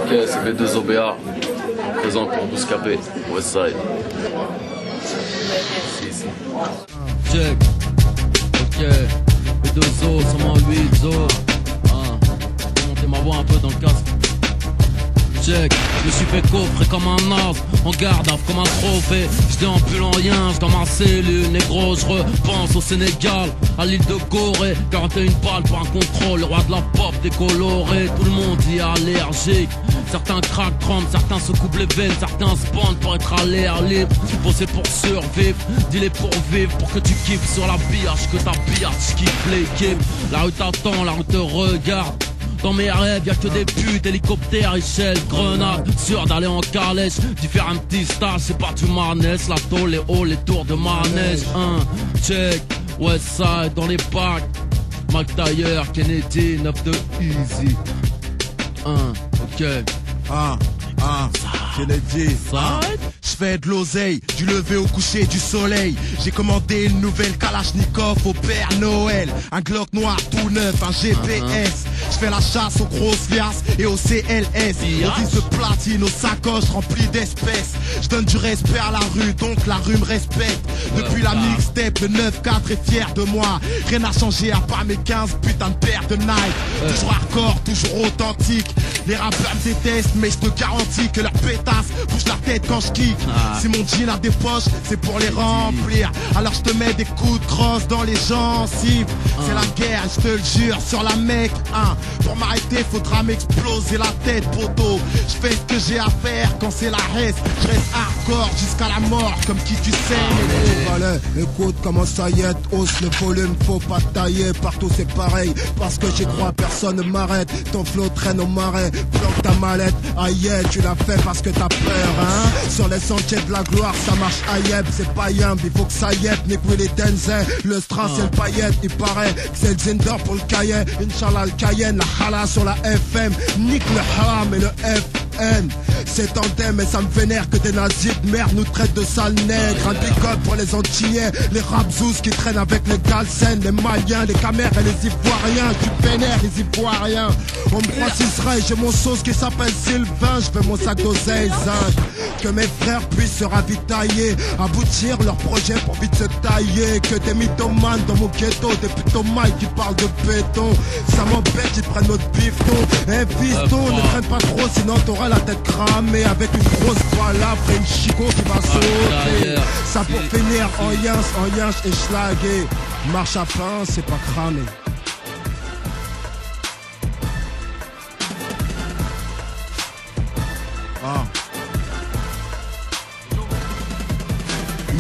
Ok, c'est B2OBA, présent pour Bouscapé, Westside. Si. Check. Ok. B2O, 108 Zo. Montez ma voix un peu dans le casque. Check, je me suis fait coffrer comme un as, en garde comme un trophée. Je déambule en rien, dans ma cellule, négro, je repense au Sénégal, à l'île de Gorée. 41 balles pour un contrôle, le roi de la pop décoloré. Tout le monde y est allergique. Certains craquent, tremblent, certains se coupent les veines, certains se bandent pour être à l'air libre. Bosser pour survivre, dis-les pour vivre, pour que tu kiffes sur la biatch, que ta biatch kiffe l'équipe. La rue t'attend, la rue te regarde. Dans mes rêves, y'a que des putes, hélicoptères, échelles, grenades. Sûr d'aller en calèche, d'y faire un petit stage, c'est pas du Marnès, la tôle, les hauts, les tours de manège. Check, Westside dans les packs. Mac Taylor, Kennedy, 9 de Easy. Ok. Kennedy. Je fais de l'oseille, du lever au coucher du soleil. J'ai commandé une nouvelle Kalachnikov au Père Noël. Un Glock noir tout neuf, un GPS. Je fais la chasse aux grosses liasses et aux CLS. Aux vis de platine, aux sacoches remplies d'espèces. Je donne du respect à la rue, donc la rue me respecte. Depuis la mixtape, le 9-4 est fier de moi. Rien n'a changé à part mes 15 putains de paires de Nike. Toujours hardcore, toujours authentique. Les rappeurs me détestent, mais je te garantis que leur pétasse bouge la tête quand je kick. Si mon jean a des poches, c'est pour les remplir. Alors je te mets des coups de crosse dans les gencives. C'est la guerre, je te le jure, sur la mec. Pour m'arrêter, faudra m'exploser la tête, poteau. Je fais ce que j'ai à faire quand c'est la reste. Je reste hardcore jusqu'à la mort, comme qui tu sais. Allez, écoute comment ça y est, hausse le volume, faut pas tailler. Partout c'est pareil, parce que j'y crois, personne ne m'arrête. Ton flow traîne au marais, planque ta mallette. Aïe, tu l'as fait parce que t'as peur, hein. Sur les sentiers de la gloire, ça marche aïeb, c'est pas yamb, il faut que ça y est. Nick Willy Denzel, le strass et le paillette, il paraît que c'est le Zinder pour le cahier. Inch'Allah le Cayenne, la hala sur la FM, nique le haram et le FN. C'est tandem mais ça me vénère que des nazis de merde nous traitent de sales nègres. Un big-up pour les Antillais, les rapzous qui traînent avec les Galsen, les Maliens, les Camers et les Ivoiriens. Tu vénères les Ivoiriens. On me croit Israël, j'ai mon sauce qui s'appelle Sylvain. Je fais mon sac d'oseille, zinc. Que mes frères puissent se ravitailler, aboutir leur projet pour vite se tailler. Que des mythomanes dans mon ghetto, des putomailles qui parlent de béton. Ça m'embête, ils prennent notre bifton. Eh fiston, ne traîne pas trop sinon t'auras la tête cramée. Avec une grosse balle après une chico qui va sauter. Ça pour finir en yinche et schlagué. Marche à pain, c'est pas cramé.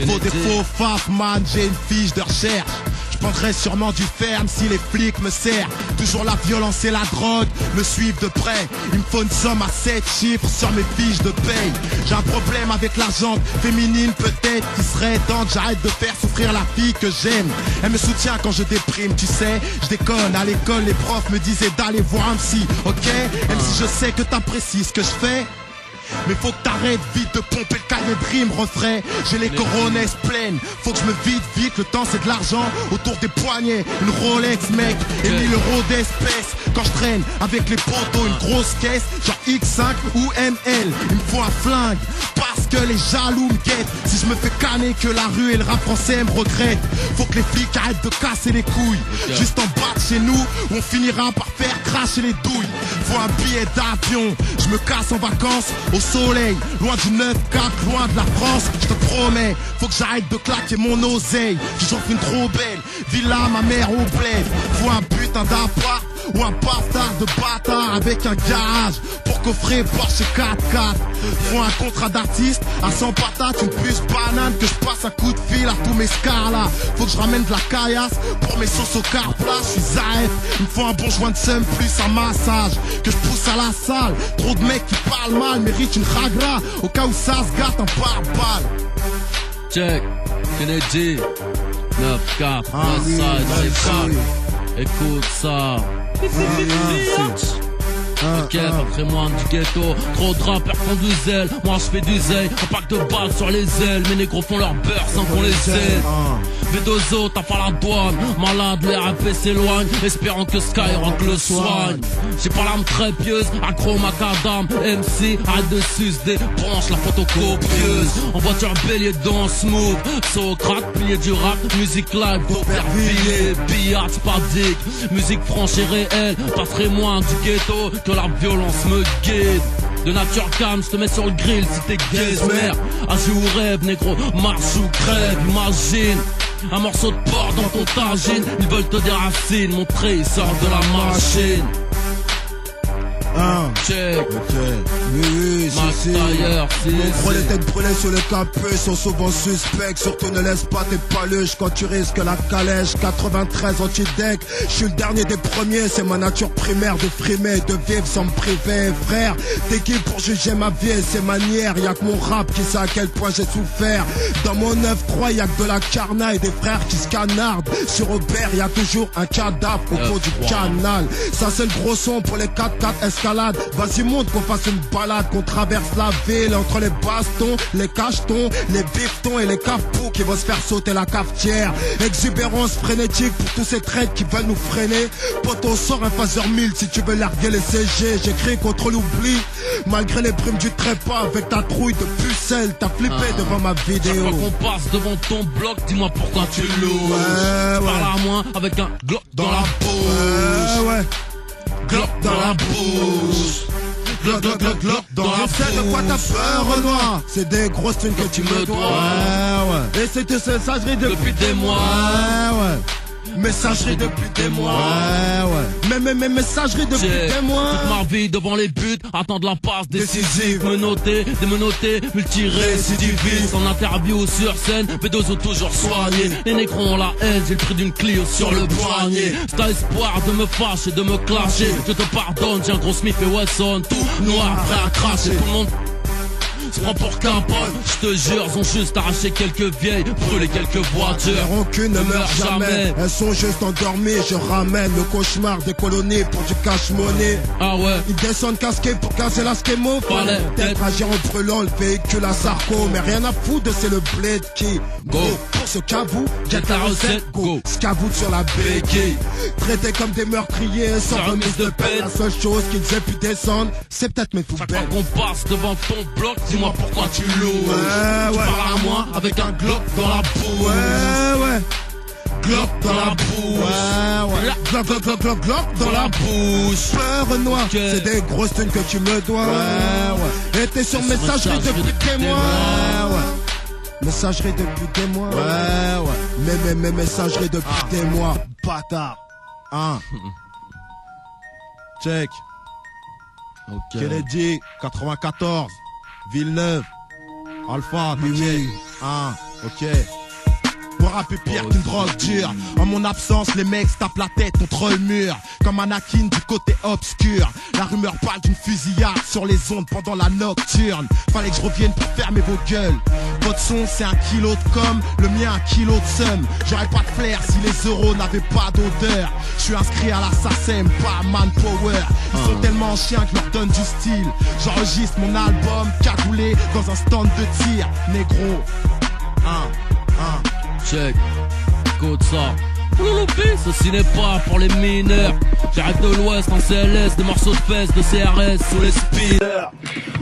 Il faut des faux faf, man, j'ai une fiche de recherche. Je prendrai sûrement du ferme si les flics me serrent. Toujours la violence et la drogue me suivent de près. Il me faut une somme à 7 chiffres sur mes fiches de paye. J'ai un problème avec la jante féminine peut-être. Qu'il serait temps que j'arrête de faire souffrir la fille que j'aime. Elle me soutient quand je déprime, tu sais. Je déconne, à l'école les profs me disaient d'aller voir un psy, ok. Même si je sais que t'apprécies ce que je fais, mais faut que t'arrêtes vite de pomper le cahier de rime, refrain. J'ai les coronesses pleines, faut que je me vide vite. Le temps c'est de l'argent autour des poignets. Une Rolex mec et 1000 euros d'espèces. Quand je traîne avec les poteaux, une grosse caisse genre X5 ou ML. Il me faut un flingue parce que les jaloux me guettent. Si je me fais canner que la rue et le rap français me regrettent. Faut que les flics arrêtent de casser les couilles. Juste en bas de chez nous, on finira par faire cracher les douilles. Faut un billet d'avion, je me casse en vacances au soleil, loin du 9-4, loin de la France. Je te promets, faut que j'arrête de claquer mon oseille. J'offre une trop belle villa, ma mère au bled. Faut un putain d'appart ou un bastard de bâtard avec un garage pour coffrer Porsche 4x4. Faut un contrat d'artiste à 100 patates, une puce banane que je passe un coup de fil à tous mes scars là. Faut que je ramène de la caillasse pour mes sauces au carplat. Je suis Zaef, il me faut un bon joint de seum plus un massage que je pousse à la salle. Trop de mecs qui parlent mal méritent une ragra au cas où ça se gâte un pare-balles. Check, Kennedy, 9-4, Westside dans les packs. Écoute ça. Ok, patrimoine du ghetto. Trop de rappeurs font du zèle. Moi je fais du zèle. Un pack de balles sur les ailes. Mes négros font leur beurre sans qu'on les aide. V2O, t'as pas la douane. Malade, le RAP s'éloigne. Espérant que Skyrock le soigne. J'ai pas l'âme très pieuse. Accro macadam. MC, arrête de sucer. Branche la photocopieuse. En voiture bélier dans smooth. Socrate, pilier du rap. Musique live, d'Aubervilliers. Billard, pas dick. Musique franche et réelle. Passerai moins du ghetto que la violence me guide. De nature calme, je te mets sur le grill si t'es gazmer. Agis ou rêve, négro, marche ou crève, imagine. Un morceau de porc dans ton tagine. Ils veulent te déraciner, mon trait il sort de la machine. Check. Oui, si. Mon les têtes brûlées sur le capé sont souvent suspects. Surtout ne laisse pas tes paluches quand tu risques la calèche. 93 anti-deck, je suis le dernier des premiers. C'est ma nature primaire de frimer, de vivre sans me priver. Frère, t'es qui pour juger ma vie et ses manières? Y'a que mon rap qui sait à quel point j'ai souffert. Dans mon 9-3, y'a que de la carna et des frères qui se canardent. Sur Aubert, y'a toujours un cadavre au fond du canal. Ça c'est le gros son pour les 4x4 escalades. Vas-y monte qu'on fasse une balade, qu'on traverse la ville entre les bastons, les cachetons, les biftons et les cafous qui vont se faire sauter la cafetière. Exubérance frénétique pour tous ces traîtres qui veulent nous freiner. Poto sort un phaser 1000 si tu veux larguer les CG. J'écris contre l'oubli malgré les primes du trépas. Avec ta trouille de pucelle, t'as flippé devant ma vidéo. Chaque fois qu'on passe devant ton bloc, dis-moi pourquoi tu loues. Parle à moi avec un Glock dans la bouche. Glock dans la bouche. Glock, glock, glock, glock dans la bouche. C'est de quoi t'as peur, Renoir? C'est des grosses thunes que tu me dois. Et c'est de messagerie depuis des mois. Messagerie depuis des mois. Mais messagerie depuis des mois. Toute ma vie devant les buts, attendre la passe décisive. Me noter, démenoter, multirécidiviste. En interview sur scène, B2O toujours soigné. Les négros ont la haine, j'ai le prix d'une Clio sur le poignet. Si t'as espoir de me fâcher, de me clasher, je te pardonne, j'ai un gros Smith et Wesson. Tout noir, prêt à cracher, tout le monde se prend pour qu'un pote, je te jure, ils ont juste arraché quelques vieilles, brûlé quelques voitures. Les rancunes ne meurent jamais, elles sont juste endormies. Je ramène le cauchemar des colonies pour du cash-money. Ah ouais. Ils descendent casqués pour casser la schémo. Fallait peut-être agir en brûlant le véhicule à Sarko. Mais rien à foutre, c'est le bled qui go. Pour ce qu'avoue, get la recette, go. Scavoute sur la béquille. Traités comme des meurtriers sans remise de peine. La seule chose qu'ils aient pu descendre, c'est peut-être mes poubelles. Chaque fois qu'on passe devant ton bloc, dis-moi pourquoi tu loues. Tu parles à moi avec un Glock dans la bouche. Glock dans la bouche. Glock, glock, glock, glock, glock dans la bouche. Peur noir, c'est des grosses thunes que tu me dois. Et t'es sur messagerie depuis des mois. Messagerie depuis des mois. Mais messagerie depuis des mois. Bâtard. Check. Kennedy, 94. Villeneuve. Alpha, oui. Ok. Pour rapper pire qu'une drogue dure. En mon absence, les mecs se tapent la tête contre le mur. Comme Anakin du côté obscur. La rumeur parle d'une fusillade sur les ondes pendant la nocturne. Fallait que je revienne pour fermer vos gueules. Votre son c'est 1 kilo de com, le mien 1 kilo de somme. J'aurais pas de flair si les euros n'avaient pas d'odeur. Je suis inscrit à la SACEM, pas à Manpower. Ils sont tellement chiens que je leur donne du style. J'enregistre mon album cagoulé dans un stand de tir. Négro. Check, écoute ça. Ceci n'est pas pour les mineurs. J'arrive de l'ouest en CLS, des morceaux de fesses de CRS sous les speeders.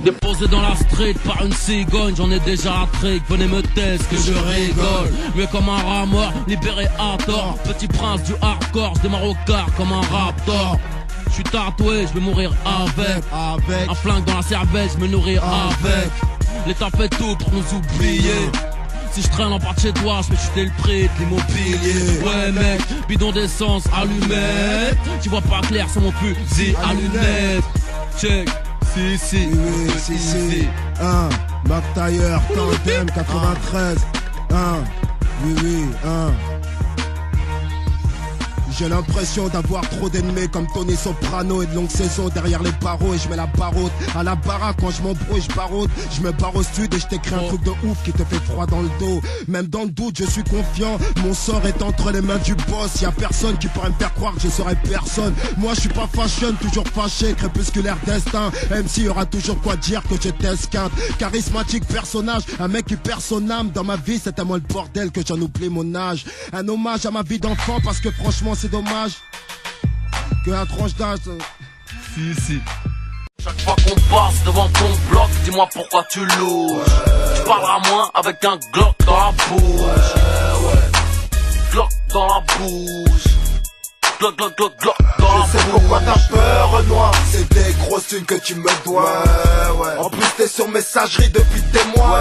Déposé dans la street par une cigogne, j'en ai déjà la trick. Venez me tester que je rigole. Mieux comme un rat mort, libéré à tort. Petit prince du hardcore, je démarre au quart comme un raptor. Je suis tatoué, je vais mourir avec. Un flingue dans la cervelle, je me nourrir avec. L'État fait tout pour nous oublier. Si je traîne en part de chez toi, je fais chuter le prix de l'immobilier. Ouais mec, bidon d'essence, allumette. Tu vois pas clair sur mon fusil à lunettes. Check, si. Mac Tailleur, Tandem, 93. Oui. J'ai l'impression d'avoir trop d'ennemis comme Tony Soprano et de longues saisons derrière les barreaux. Et je mets la barotte à la baraque quand je m'embrouille, je barotte. Je me barre au sud et je t'écris un truc de ouf qui te fait froid dans le dos. Même dans le doute, je suis confiant. Mon sort est entre les mains du boss. Y'a personne qui pourrait me faire croire que je serai personne. Moi je suis pas fashion, toujours fâché, crépusculaire destin. MC y aura toujours quoi dire que je t'esquinte. Charismatique personnage, un mec qui perd son âme. Dans ma vie c'est tellement le bordel que j'en oublie mon âge. Un hommage à ma vie d'enfant parce que franchement c'est dommage que la tranche d'âge. Si. Chaque fois qu'on passe devant ton bloc, dis-moi pourquoi tu louches. Tu parleras moins avec un Glock dans la bouche. Glock dans la bouche. Glock dans la bouche. Je sais pourquoi t'as peur, Renoir. C'est des grosses thunes que tu me dois. En plus t'es sur messagerie depuis des mois.